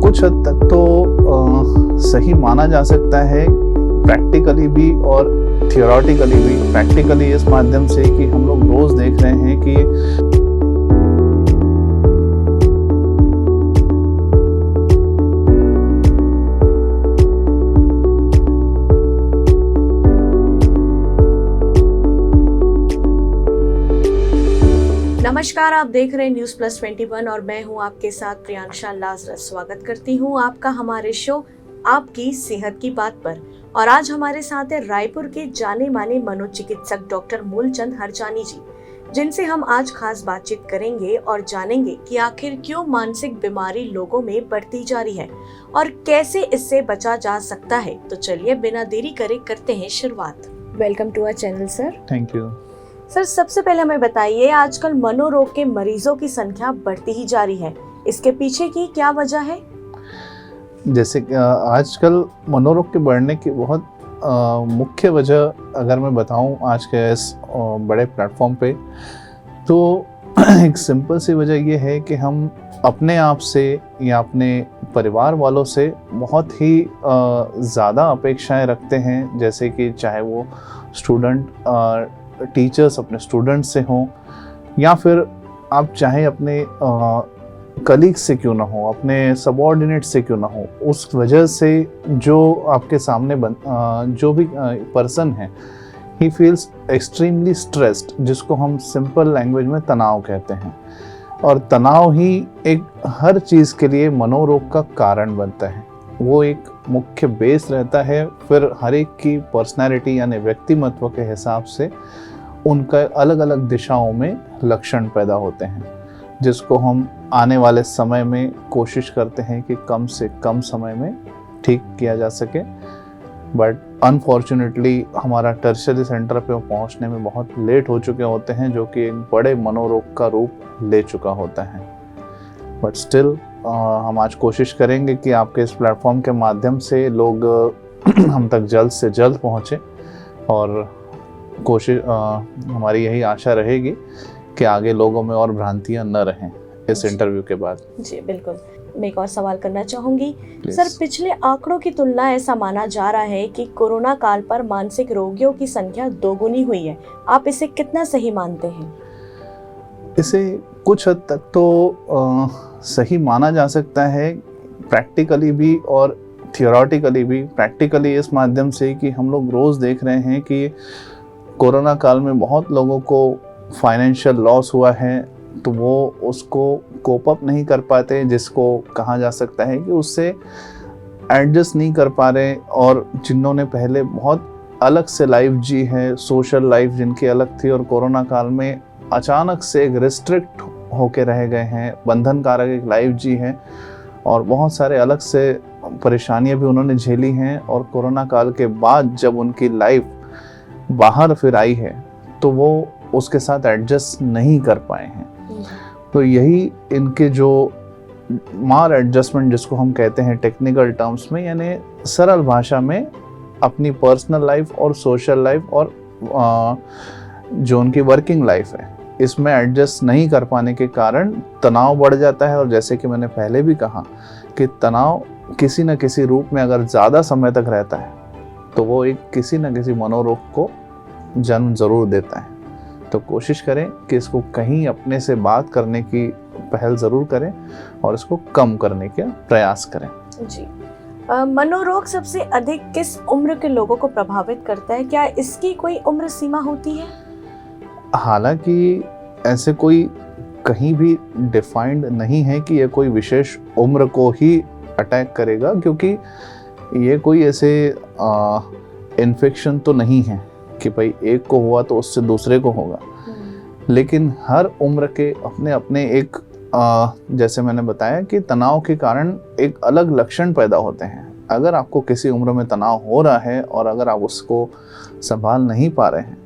कुछ हद तक तो सही माना जा सकता है, प्रैक्टिकली भी और थियोरेटिकली भी। प्रैक्टिकली इस माध्यम से कि हम लोग रोज देख रहे हैं कि नमस्कार, आप देख रहे हैं न्यूज प्लस 21 और मैं हूं आपके साथ प्रियांशा लाजरस। स्वागत करती हूं आपका हमारे शो आपकी सेहत की बात पर। और आज हमारे साथ है रायपुर के जाने माने मनोचिकित्सक डॉक्टर मूलचंद हरजानी जी, जिनसे हम आज खास बातचीत करेंगे और जानेंगे कि आखिर क्यों मानसिक बीमारी लोगों में बढ़ती जा रही है और कैसे इससे बचा जा सकता है। तो चलिए बिना देरी करे करते हैं शुरुआत। Welcome to our channel sir. Thank you sir, सबसे पहले हमें बताइए, आजकल मनोरोग के मरीजों की संख्या बढ़ती ही जा रही है, इसके पीछे की क्या वजह है? जैसे कि आजकल मनोरोग के बढ़ने की बहुत मुख्य वजह अगर मैं बताऊं आज के इस बड़े प्लेटफॉर्म पे, तो एक सिंपल सी वजह ये है कि हम अपने आप से या अपने परिवार वालों से बहुत ही ज़्यादा अपेक्षाएं रखते हैं। जैसे कि चाहे वो स्टूडेंट टीचर्स अपने स्टूडेंट्स से हों, या फिर आप चाहे अपने कलीग से क्यों ना हो, अपने सबऑर्डिनेट से क्यों ना हो, उस वजह से जो आपके सामने जो भी पर्सन है, ही फील्स एक्सट्रीमली स्ट्रेस्ड, जिसको हम सिंपल लैंग्वेज में तनाव कहते हैं। और तनाव ही एक हर चीज़ के लिए मनोरोग का कारण बनता है। वो एक मुख्य बेस रहता है। फिर हर एक की पर्सनैलिटी यानी व्यक्तिमत्व के हिसाब से उनका अलग अलग दिशाओं में लक्षण पैदा होते हैं, जिसको हम आने वाले समय में कोशिश करते हैं कि कम से कम समय में ठीक किया जा सके। बट अनफॉर्चुनेटली हमारा टर्शियरी सेंटर पे पहुंचने में बहुत लेट हो चुके होते हैं, जो कि एक बड़े मनोरोग का रूप ले चुका होता है। बट स्टिल हम आज कोशिश करेंगे कि आपके इस प्लेटफॉर्म के माध्यम से लोग हम तक जल्द से जल्द पहुँचे, और कोशिश हमारी यही आशा रहेगी कि आगे लोगों में और भ्रांतियां न रहें इस इंटरव्यू के बाद। जी बिल्कुल। मैं एक और सवाल करना चाहूँगी सर, पिछले आंकड़ों की तुलना ऐसा माना जा रहा है कि कोरोना काल पर मानसिक रोगियों की संख्या दोगुनी हुई है। आप इसे कितना सही मानते हैं? इसे कुछ हद तक तो सही माना जा सकता है, प्रैक्टिकली भी और थियोरेटिकली भी। प्रैक्टिकली इस माध्यम से कि हम लोग रोज़ देख रहे हैं कि कोरोना काल में बहुत लोगों को फाइनेंशियल लॉस हुआ है, तो वो उसको कोप अप नहीं कर पाते, जिसको कहा जा सकता है कि उससे एडजस्ट नहीं कर पा रहे। और जिन्होंने पहले बहुत अलग से लाइफ जी है, सोशल लाइफ जिनकी अलग थी, और कोरोना काल में अचानक से एक रिस्ट्रिक्ट होके रह गए हैं, बंधनकारक एक लाइफ जी है, और बहुत सारे अलग से परेशानियां भी उन्होंने झेली हैं। और कोरोना काल के बाद जब उनकी लाइफ बाहर फिर आई है, तो वो उसके साथ एडजस्ट नहीं कर पाए हैं। तो यही इनके जो मार एडजस्टमेंट, जिसको हम कहते हैं टेक्निकल टर्म्स में, यानी सरल भाषा में अपनी पर्सनल लाइफ और सोशल लाइफ और जो उनकी वर्किंग लाइफ है, इसमें एडजस्ट नहीं कर पाने के कारण तनाव बढ़ जाता है। और जैसे कि मैंने पहले भी कहा कि तनाव किसी न किसी रूप में अगर ज़्यादा समय तक रहता है, तो वो एक किसी न किसी मनोरोग को जन्म ज़रूर देता है। तो कोशिश करें कि इसको कहीं अपने से बात करने की पहल ज़रूर करें और इसको कम करने का प्रयास करें। जी। मनोरोग सबसे अधिक किस उम्र के लोगों को प्रभावित करता है? क्या इसकी कोई उम्र सीमा होती है? हालांकि ऐसे कोई कहीं भी डिफाइंड नहीं है कि यह कोई विशेष उम्र को ही अटैक करेगा, क्योंकि ये कोई ऐसे इन्फेक्शन तो नहीं है कि भाई एक को हुआ तो उससे दूसरे को होगा। लेकिन हर उम्र के अपने अपने एक जैसे मैंने बताया कि तनाव के कारण एक अलग लक्षण पैदा होते हैं। अगर आपको किसी उम्र में तनाव हो रहा है और अगर आप उसको संभाल नहीं पा रहे हैं,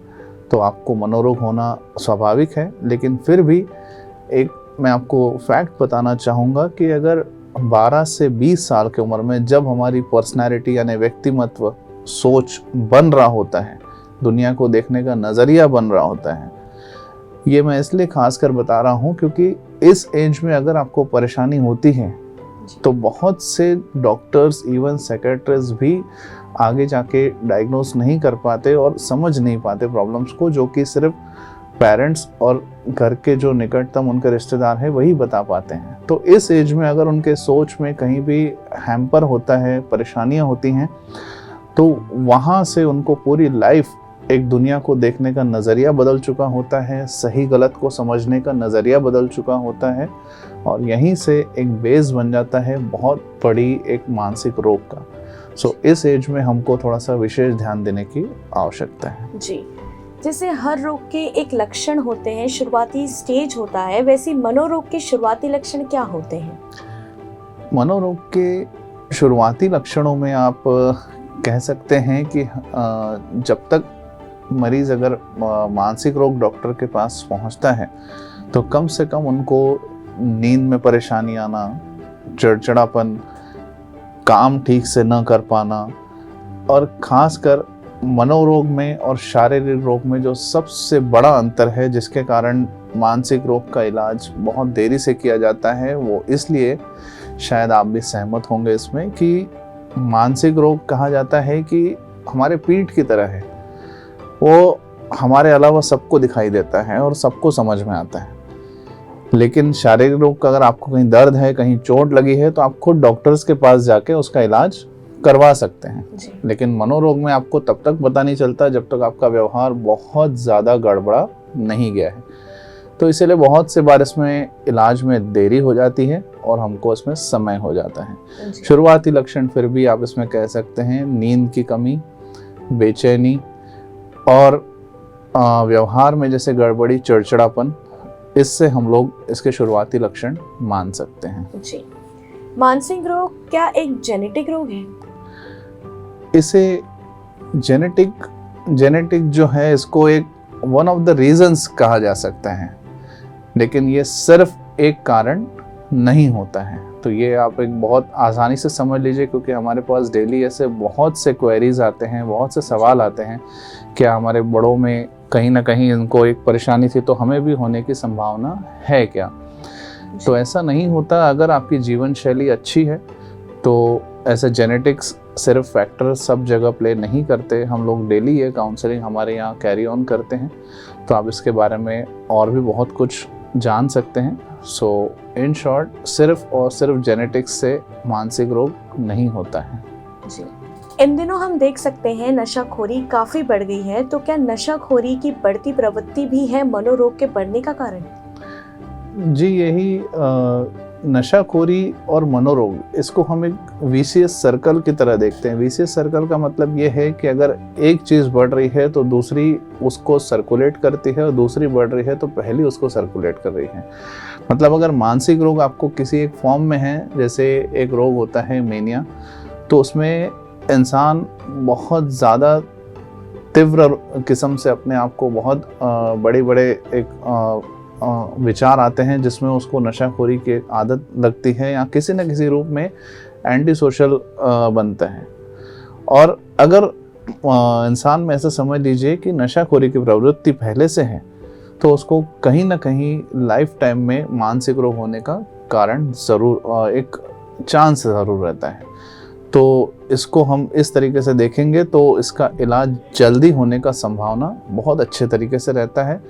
तो आपको मनोरोग होना स्वाभाविक है। लेकिन फिर भी एक मैं आपको फैक्ट बताना चाहूँगा कि अगर 12 से 20 साल की उम्र में जब हमारी पर्सनैलिटी यानी व्यक्तिमत्व, सोच बन रहा होता है, दुनिया को देखने का नज़रिया बन रहा होता है, ये मैं इसलिए खासकर बता रहा हूँ क्योंकि इस एज में अगर आपको परेशानी होती है तो बहुत से डॉक्टर्स इवन साइकियाट्रिस्ट भी आगे जाके डायग्नोस नहीं कर पाते और समझ नहीं पाते प्रॉब्लम्स को, जो कि सिर्फ पेरेंट्स और घर के जो निकटतम उनके रिश्तेदार हैं वही बता पाते हैं। तो इस एज में अगर उनके सोच में कहीं भी हैम्पर होता है, परेशानियां होती हैं, तो वहाँ से उनको पूरी लाइफ एक दुनिया को देखने का नज़रिया बदल चुका होता है, सही गलत को समझने का नज़रिया बदल चुका होता है, और यहीं से एक बेस बन जाता है बहुत बड़ी एक मानसिक रोग का। सो इस एज में हमको थोड़ा सा विशेष ध्यान देने की आवश्यकता है। जी, जैसे हर रोग के एक लक्षण होते हैं, शुरुआती स्टेज होता है, वैसे मनोरोग के शुरुआती लक्षण क्या होते हैं? मनोरोग के शुरुआती लक्षणों में आप कह सकते हैं कि जब तक मरीज अगर मानसिक रोग डॉक्टर के पास पहुंचता है तो कम से कम उनको नींद में परेशानी आना, चिड़चिड़ापन, काम ठीक से न कर पाना, और खासकर मनोरोग में और शारीरिक रोग में जो सबसे बड़ा अंतर है जिसके कारण मानसिक रोग का इलाज बहुत देरी से किया जाता है, वो इसलिए, शायद आप भी सहमत होंगे इसमें, कि मानसिक रोग कहा जाता है कि हमारे पीठ की तरह है, वो हमारे अलावा सबको दिखाई देता है और सबको समझ में आता है। लेकिन शारीरिक रोग का अगर आपको कहीं दर्द है, कहीं चोट लगी है, तो आप खुद डॉक्टर्स के पास जाके उसका इलाज करवा सकते हैं। लेकिन मनोरोग में आपको तब तक पता नहीं चलता जब तक आपका व्यवहार बहुत ज़्यादा गड़बड़ा नहीं गया है। तो इसीलिए बहुत से बार इसमें इलाज में देरी हो जाती है और हमको इसमें समय हो जाता है। शुरुआती लक्षण फिर भी आप इसमें कह सकते हैं नींद की कमी, बेचैनी, और व्यवहार में जैसे गड़बड़ी, चिड़चिड़ापन, इससे हम लोग इसके शुरुआती लक्षण मान सकते हैं। जी, मानसिक रोग क्या एक जेनेटिक रोग है? इसे जेनेटिक जो है, इसको एक वन ऑफ द रीजंस कहा जा सकता है, लेकिन ये सिर्फ एक कारण नहीं होता है। तो ये आप एक बहुत आसानी से समझ लीजिए, क्योंकि हमारे पास डेली ऐसे बहुत से क्वेरीज आते हैं, बहुत से सवाल आते हैं, क्या हमारे बड़ों में कहीं ना कहीं इनको एक परेशानी थी तो हमें भी होने की संभावना है क्या? तो ऐसा नहीं होता। अगर आपकी जीवन शैली अच्छी है तो ऐसे जेनेटिक्स सिर्फ फैक्टर सब जगह प्ले नहीं करते। हम लोग डेली ये काउंसलिंग हमारे यहाँ कैरी ऑन करते हैं, तो आप इसके बारे में और भी बहुत कुछ जान सकते हैं। सो इन शॉर्ट, सिर्फ और सिर्फ जेनेटिक्स से मानसिक रोग नहीं होता है। जी, इन दिनों हम देख सकते हैं नशाखोरी काफी बढ़ गई है, तो क्या नशाखोरी की बढ़ती प्रवृत्ति भी है मनोरोग के बढ़ने का कारण? जी, यही नशाखोरी और मनोरोग, इसको हम एक विशियस सर्कल की तरह देखते हैं। विशियस सर्कल का मतलब ये है कि अगर एक चीज़ बढ़ रही है तो दूसरी उसको सर्कुलेट करती है, और दूसरी बढ़ रही है तो पहली उसको सर्कुलेट कर रही है। मतलब अगर मानसिक रोग आपको किसी एक फॉर्म में है, जैसे एक रोग होता है मेनिया, तो उसमें इंसान बहुत ज़्यादा तीव्र किस्म से अपने आप को बहुत बड़े एक विचार आते हैं, जिसमें उसको नशाखोरी की आदत लगती है या किसी न किसी रूप में एंटी सोशल बनता है। और अगर इंसान में ऐसा समझ लीजिए कि नशाखोरी की प्रवृत्ति पहले से है, तो उसको कहीं ना कहीं लाइफ टाइम में मानसिक रोग होने का कारण ज़रूर, एक चांस ज़रूर रहता है। तो इसको हम इस तरीके से देखेंगे तो इसका इलाज जल्दी होने का संभावना बहुत अच्छे तरीके से रहता है।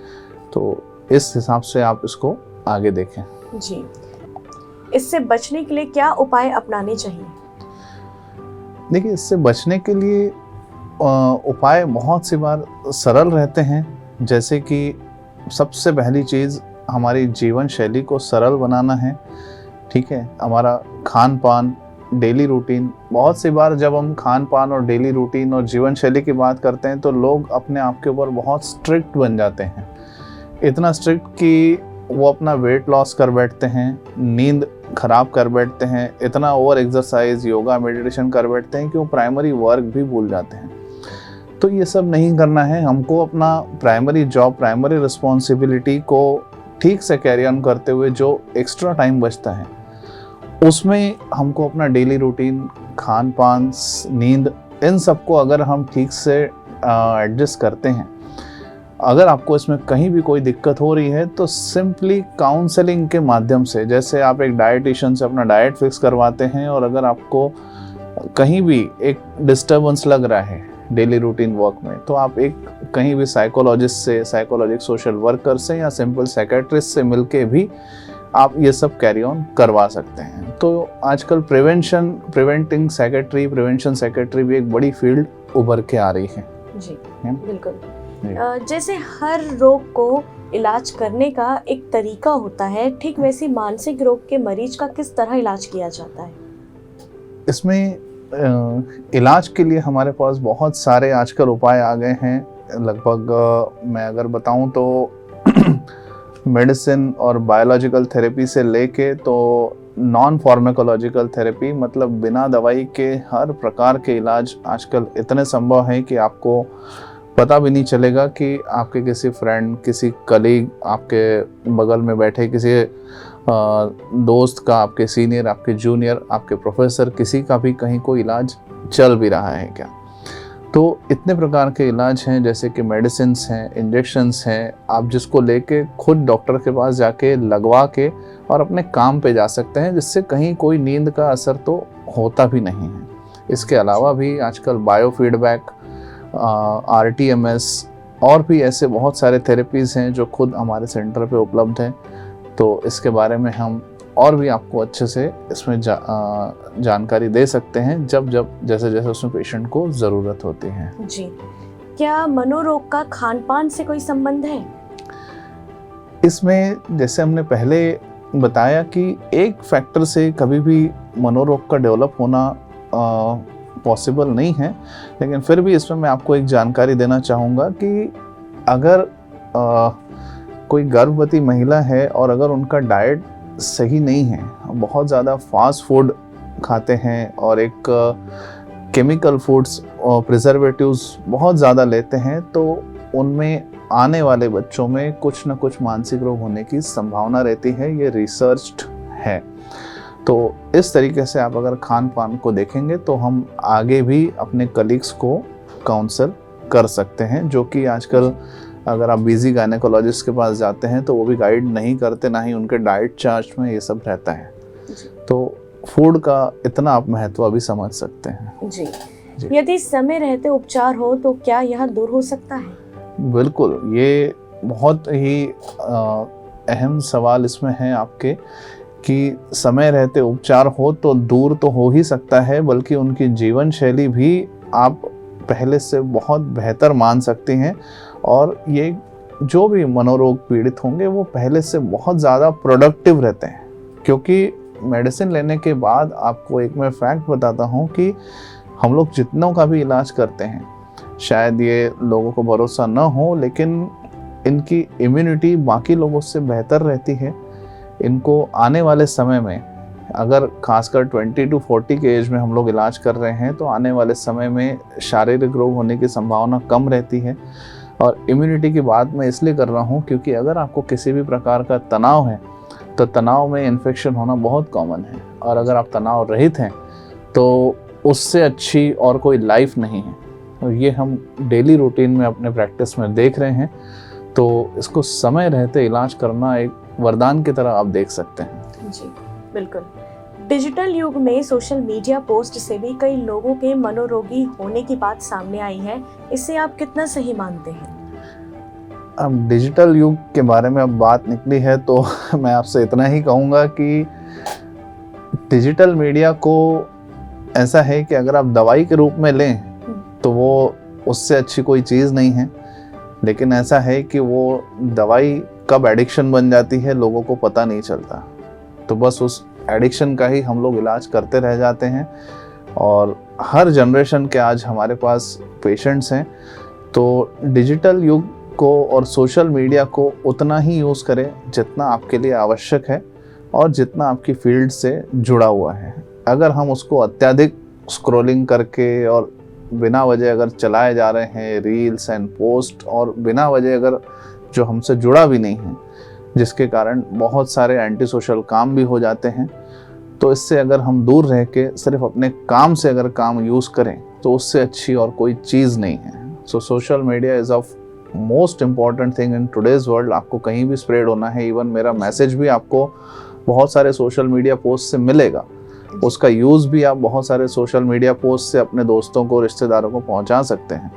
तो इस हिसाब से आप इसको आगे देखें। जी, इससे बचने के लिए क्या उपाय अपनाने चाहिए? देखिए, इससे बचने के लिए उपाय बहुत सी बार सरल रहते हैं। जैसे कि सबसे पहली चीज़, हमारी जीवन शैली को सरल बनाना है। ठीक है, हमारा खान पान, डेली रूटीन। बहुत सी बार जब हम खान पान और डेली रूटीन और जीवन शैली की बात करते हैं तो लोग अपने आप के ऊपर बहुत स्ट्रिक्ट बन जाते हैं। इतना स्ट्रिक्ट कि वो अपना वेट लॉस कर बैठते हैं, नींद खराब कर बैठते हैं, इतना ओवर एक्सरसाइज, योगा, मेडिटेशन कर बैठते हैं कि वो प्राइमरी वर्क भी भूल जाते हैं। तो ये सब नहीं करना है। हमको अपना प्राइमरी जॉब, प्राइमरी रिस्पॉन्सिबिलिटी को ठीक से कैरी ऑन करते हुए जो एक्स्ट्रा टाइम बचता है, उसमें हमको अपना डेली रूटीन, खान पान, नींद, इन सबको अगर हम ठीक से एडजस्ट करते हैं अगर आपको इसमें कहीं भी कोई दिक्कत हो रही है तो सिंपली काउंसलिंग के माध्यम से, जैसे आप एक डाइटिशियन से अपना डाइट फिक्स करवाते हैं, और अगर आपको कहीं भी एक डिस्टर्बेंस लग रहा है डेली रूटीन वर्क में, तो आप एक कहीं भी साइकोलॉजिस्ट से, साइकोलॉजिक सोशल वर्कर से या सिंपल साइकेट्रिस्ट से मिलके भी आप ये सब कैरी ऑन करवा सकते हैं। तो आजकल प्रिवेंशन साइकेट्री भी एक बड़ी फील्ड उभर के आ रही है। जी बिल्कुल। जैसे हर रोग को इलाज करने का एक तरीका होता है, ठीक वैसे मानसिक रोग के मरीज का किस तरह इलाज किया जाता है? इसमें इलाज के लिए हमारे पास बहुत सारे आजकल उपाय आ गए हैं। लगभग मैं अगर बताऊं तो मेडिसिन और बायोलॉजिकल थेरेपी से लेके तो नॉन फार्माकोलॉजिकल थेरेपी, मतलब बिना दवाई के हर प्रकार के इलाज आजकल इतने संभव हैं कि आपको पता भी नहीं चलेगा कि आपके किसी फ्रेंड, किसी कलीग, आपके बगल में बैठे किसी दोस्त का, आपके सीनियर, आपके जूनियर, आपके प्रोफेसर, किसी का भी कहीं कोई इलाज चल भी रहा है क्या। तो इतने प्रकार के इलाज हैं, जैसे कि मेडिसिन्स हैं, इंजेक्शंस हैं, आप जिसको लेके खुद डॉक्टर के पास जाके लगवा के और अपने काम पे जा सकते हैं, जिससे कहीं कोई नींद का असर तो होता भी नहीं है। इसके अलावा भी आजकल बायोफीडबैक, RTMS और भी ऐसे बहुत सारे थेरेपीज़ हैं जो खुद हमारे सेंटर पे उपलब्ध हैं। तो इसके बारे में हम और भी आपको अच्छे से इसमें जानकारी दे सकते हैं जब जैसे जैसे उसमें पेशेंट को ज़रूरत होती है। जी, क्या मनोरोग का खान पान से कोई संबंध है? इसमें जैसे हमने पहले बताया कि एक फैक्टर से कभी भी मनोरोग का डेवलप होना पॉसिबल नहीं है, लेकिन फिर भी इसमें मैं आपको एक जानकारी देना चाहूँगा कि अगर कोई गर्भवती महिला है और अगर उनका डाइट सही नहीं है, बहुत ज़्यादा फास्ट फूड खाते हैं और एक केमिकल फूड्स और प्रिजर्वेटिव्स बहुत ज़्यादा लेते हैं, तो उनमें आने वाले बच्चों में कुछ न कुछ मानसिक रोग होने की संभावना रहती है। ये रिसर्च्ड है। तो इस तरीके से आप अगर खान पान को देखेंगे तो हम आगे भी अपने कलीग्स को काउंसल कर सकते हैं, जो कि आजकल अगर आप बिजी गायनेकोलॉजिस्ट के पास जाते हैं तो वो भी गाइड नहीं करते, ना ही उनके डाइट चार्ट में ये सब रहता है। तो फूड का इतना आप महत्व भी समझ सकते हैं। जी। यदि समय रहते उपचार हो तो क्या यह दूर हो सकता है? बिल्कुल, ये बहुत ही अहम सवाल इसमें है आपके कि समय रहते उपचार हो तो दूर तो हो ही सकता है, बल्कि उनकी जीवन शैली भी आप पहले से बहुत बेहतर मान सकते हैं। और ये जो भी मनोरोग पीड़ित होंगे वो पहले से बहुत ज़्यादा प्रोडक्टिव रहते हैं, क्योंकि मेडिसिन लेने के बाद आपको एक मैं फैक्ट बताता हूँ कि हम लोग जितनों का भी इलाज करते हैं, शायद ये लोगों को भरोसा न हो, लेकिन इनकी इम्यूनिटी बाकी लोगों से बेहतर रहती है। इनको आने वाले समय में, अगर खासकर 20 to 40 के एज में हम लोग इलाज कर रहे हैं, तो आने वाले समय में शारीरिक रोग होने की संभावना कम रहती है। और इम्यूनिटी की बात मैं इसलिए कर रहा हूँ क्योंकि अगर आपको किसी भी प्रकार का तनाव है तो तनाव में इन्फेक्शन होना बहुत कॉमन है, और अगर आप तनाव रहित हैं तो उससे अच्छी और कोई लाइफ नहीं है। और ये हम डेली रूटीन में अपने प्रैक्टिस में देख रहे हैं। तो इसको समय रहते इलाज करना एक वरदान की तरह आप देख सकते हैं। जी बिल्कुल। डिजिटल युग में सोशल मीडिया पोस्ट से भी कई लोगों के मनोरोगी होने की बात सामने आई है, इसे आप कितना सही मानते हैं? अब डिजिटल युग के बारे में अब बात निकली है तो मैं आपसे इतना ही कहूँगा कि डिजिटल मीडिया को ऐसा है कि अगर आप दवाई के रूप में लें तो वो उससे अच्छी कोई चीज़ नहीं है, लेकिन ऐसा है कि वो दवाई कब एडिक्शन बन जाती है लोगों को पता नहीं चलता। तो बस उस एडिक्शन का ही हम लोग इलाज करते रह जाते हैं। और हर जनरेशन के आज हमारे पास पेशेंट्स हैं। तो डिजिटल युग को और सोशल मीडिया को उतना ही यूज़ करें जितना आपके लिए आवश्यक है और जितना आपकी फील्ड से जुड़ा हुआ है। अगर हम उसको अत्यधिक स्क्रॉलिंग करके और बिना वजह अगर चलाए जा रहे हैं रील्स एंड पोस्ट, और बिना वजह अगर जो हमसे जुड़ा भी नहीं है, जिसके कारण बहुत सारे एंटी सोशल काम भी हो जाते हैं, तो इससे अगर हम दूर रह के सिर्फ अपने काम से अगर काम यूज़ करें तो उससे अच्छी और कोई चीज़ नहीं है। So social media is of most important thing in today's world. आपको कहीं भी स्प्रेड होना है, इवन मेरा मैसेज भी आपको बहुत सारे सोशल मीडिया पोस्ट से मिलेगा, उसका यूज़ भी आप बहुत सारे सोशल मीडिया पोस्ट से अपने दोस्तों को, रिश्तेदारों को पहुंचा सकते हैं।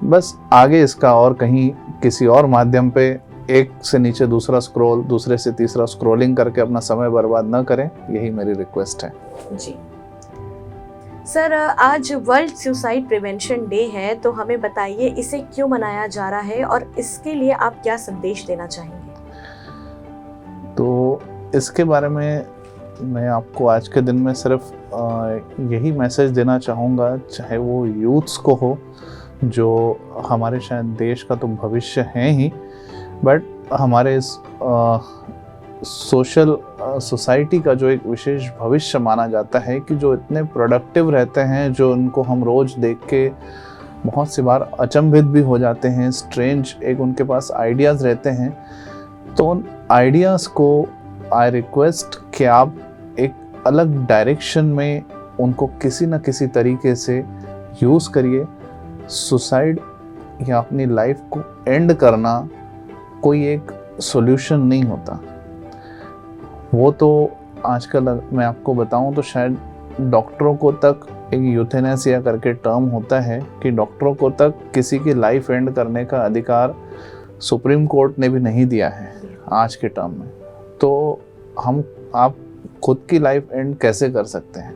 बस आगे इसका और कहीं किसी और माध्यम पे एक से नीचे दूसरा स्क्रॉल, दूसरे से तीसरा स्क्रॉलिंग करके अपना समय बर्बाद न करें, यही मेरी रिक्वेस्ट है। जी सर, आज वर्ल्ड सुसाइड प्रिवेंशन डे है, तो हमें बताइए इसे क्यों मनाया जा रहा है और इसके लिए आप क्या संदेश देना चाहेंगे? तो इसके बारे में मैं आपको आज के दिन में सिर्फ यही मैसेज देना चाहूँगा, चाहे वो यूथ्स को हो, जो हमारे शायद देश का तो भविष्य है ही, बट हमारे इस सोशल सोसाइटी का जो एक विशेष भविष्य माना जाता है, कि जो इतने प्रोडक्टिव रहते हैं, जो उनको हम रोज़ देख के बहुत सी बार अचंभित भी हो जाते हैं, स्ट्रेंज एक उनके पास आइडियाज़ रहते हैं। तो उन आइडियाज़ को आई रिक्वेस्ट कि आप एक अलग डायरेक्शन में उनको किसी न किसी तरीके से यूज़ करिए। सुसाइड या अपनी लाइफ को एंड करना कोई एक सॉल्यूशन नहीं होता। वो तो आजकल मैं आपको बताऊं तो शायद डॉक्टरों को तक एक यूथेनेसिया करके टर्म होता है, कि डॉक्टरों को तक किसी की लाइफ एंड करने का अधिकार सुप्रीम कोर्ट ने भी नहीं दिया है आज के टर्म में। तो आप खुद की लाइफ एंड कैसे कर सकते हैं?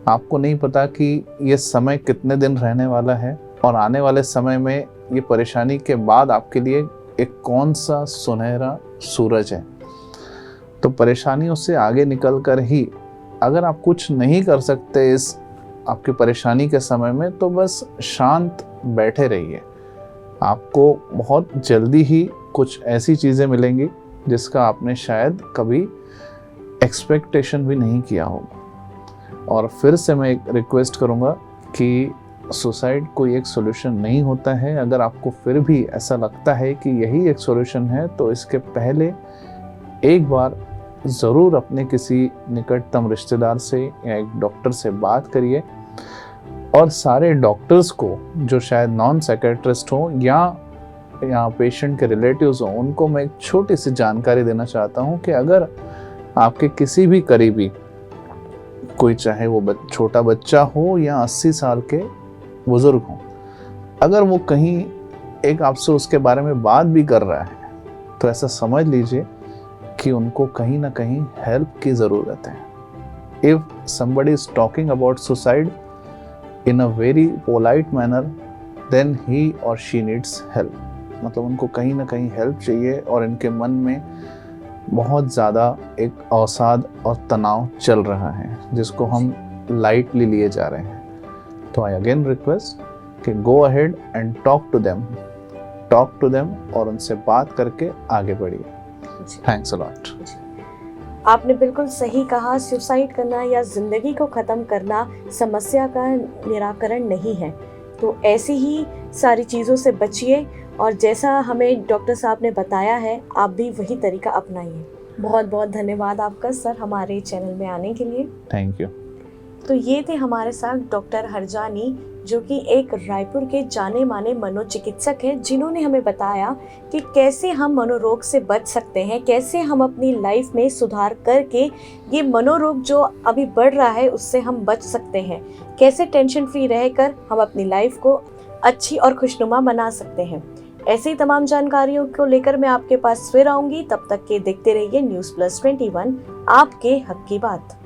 आपको नहीं पता कि ये समय कितने दिन रहने वाला है, और आने वाले समय में ये परेशानी के बाद आपके लिए एक कौन सा सुनहरा सूरज है। तो परेशानियों से आगे निकल कर ही, अगर आप कुछ नहीं कर सकते इस आपकी परेशानी के समय में, तो बस शांत बैठे रहिए। आपको बहुत जल्दी ही कुछ ऐसी चीज़ें मिलेंगी जिसका आपने शायद कभी एक्सपेक्टेशन भी नहीं किया होगा। और फिर से मैं एक रिक्वेस्ट करूँगा कि सुसाइड कोई एक सॉल्यूशन नहीं होता है। अगर आपको फिर भी ऐसा लगता है कि यही एक सॉल्यूशन है, तो इसके पहले एक बार ज़रूर अपने किसी निकटतम रिश्तेदार से या एक डॉक्टर से बात करिए। और सारे डॉक्टर्स को, जो शायद नॉन साइकेट्रिस्ट हो या पेशेंट के रिलेटिव्स हों, उनको मैं एक छोटी सी जानकारी देना चाहता हूँ कि अगर आपके किसी भी करीबी, कोई चाहे वो छोटा बच्चा हो या 80 साल के बुज़ुर्ग हों, अगर वो कहीं एक आपसे उसके बारे में बात भी कर रहा है, तो ऐसा समझ लीजिए कि उनको कहीं ना कहीं हेल्प की ज़रूरत है। If somebody is talking about suicide in a very polite manner, then he or she needs help. मतलब उनको कहीं ना कहीं हेल्प चाहिए, और इनके मन में बहुत ज़्यादा एक अवसाद और तनाव चल रहा है, जिसको हम लाइटली लिए जा रहे हैं। तो आई अगेन रिक्वेस्ट कि go ahead and talk to them और उनसे बात करके आगे बढ़िए। Thanks a lot. आपने बिल्कुल सही कहा, सुसाइड करना या ज़िंदगी को ख़त्म करना समस्या का निराकरण नहीं है। तो ऐसी ही सारी चीज़ों से बचिए, और जैसा हमें डॉक्टर साहब ने बताया है, आप भी वही तरीका अपनाइए। बहुत बहुत धन्यवाद आपका सर, हमारे चैनल में आने के लिए। Thank you. तो ये थे हमारे साथ डॉक्टर हरजानी, जो कि एक रायपुर के जाने माने मनोचिकित्सक हैं, जिन्होंने हमें बताया कि कैसे हम मनोरोग से बच सकते हैं, कैसे हम अपनी लाइफ में सुधार करके ये मनोरोग जो अभी बढ़ रहा है उससे हम बच सकते हैं, कैसे टेंशन फ्री रहकर हम अपनी लाइफ को अच्छी और खुशनुमा बना सकते हैं। ऐसी तमाम जानकारियों को लेकर मैं आपके पास फिर आऊँगी। तब तक के देखते रहिए न्यूज़ प्लस 21, आपके हक की बात।